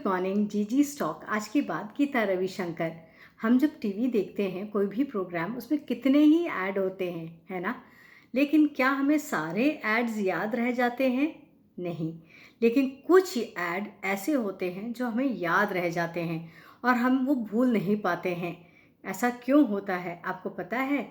Good morning जीजी stock. आज की बात गीता रविशंकर। हम जब टीवी देखते हैं कोई भी प्रोग्राम, उसमें कितने ही ऐड होते हैं, है ना। लेकिन क्या हमें सारे एड्स याद रह जाते हैं? नहीं। लेकिन कुछ ऐड ऐसे होते हैं जो हमें याद रह जाते हैं और हम वो भूल नहीं पाते हैं। ऐसा क्यों होता है आपको पता है?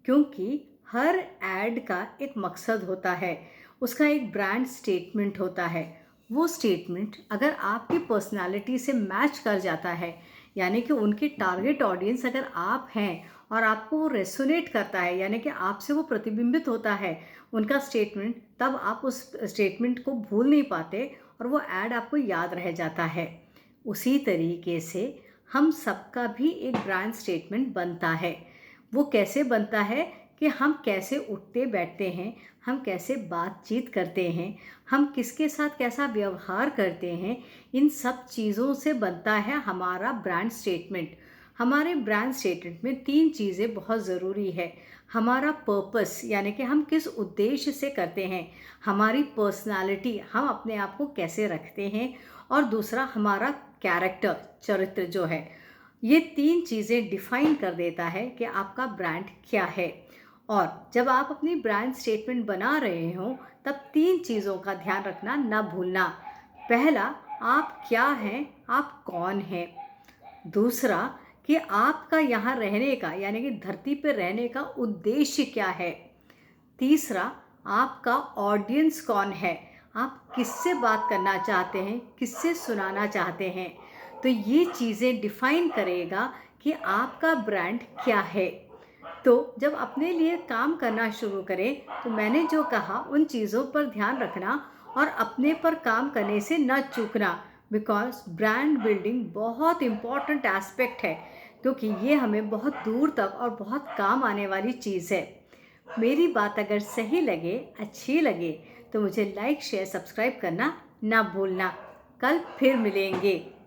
क्योंकि हर ऐड का एक मकसद होता है, उसका एक ब्रांड स्टेटमेंट होता है। वो स्टेटमेंट अगर आपकी पर्सनालिटी से मैच कर जाता है, यानी कि उनकी टारगेट ऑडियंस अगर आप हैं और आपको वो रेसोनेट करता है, यानी कि आपसे वो प्रतिबिंबित होता है उनका स्टेटमेंट, तब आप उस स्टेटमेंट को भूल नहीं पाते और वो ऐड आपको याद रह जाता है। उसी तरीके से हम सबका भी एक ब्रांड स्टेटमेंट बनता है। वो कैसे बनता है कि हम कैसे उठते बैठते हैं, हम कैसे बातचीत करते हैं, हम किसके साथ कैसा व्यवहार करते हैं, इन सब चीज़ों से बनता है हमारा ब्रांड स्टेटमेंट। हमारे ब्रांड स्टेटमेंट में 3 चीज़ें बहुत ज़रूरी है। हमारा पर्पस, यानी कि हम किस उद्देश्य से करते हैं, हमारी पर्सनालिटी, हम अपने आप को कैसे रखते हैं, और दूसरा हमारा कैरेक्टर, चरित्र जो है। ये 3 चीज़ें डिफाइन कर देता है कि आपका ब्रांड क्या है। और जब आप अपनी ब्रांड स्टेटमेंट बना रहे हो, तब 3 चीज़ों का ध्यान रखना ना भूलना। पहला, आप क्या हैं, आप कौन हैं। दूसरा, कि आपका यहाँ रहने का, यानी कि धरती पर रहने का उद्देश्य क्या है। तीसरा, आपका ऑडियंस कौन है, आप किससे बात करना चाहते हैं, किससे सुनाना चाहते हैं। तो ये चीज़ें डिफाइन करेगा कि आपका ब्रांड क्या है। तो जब अपने लिए काम करना शुरू करें, तो मैंने जो कहा उन चीज़ों पर ध्यान रखना और अपने पर काम करने से न चूकना। बिकॉज ब्रांड बिल्डिंग बहुत इम्पॉर्टेंट एस्पेक्ट है, क्योंकि ये हमें बहुत दूर तक और बहुत काम आने वाली चीज़ है। मेरी बात अगर सही लगे, अच्छी लगे, तो मुझे लाइक शेयर सब्सक्राइब करना ना भूलना। कल फिर मिलेंगे।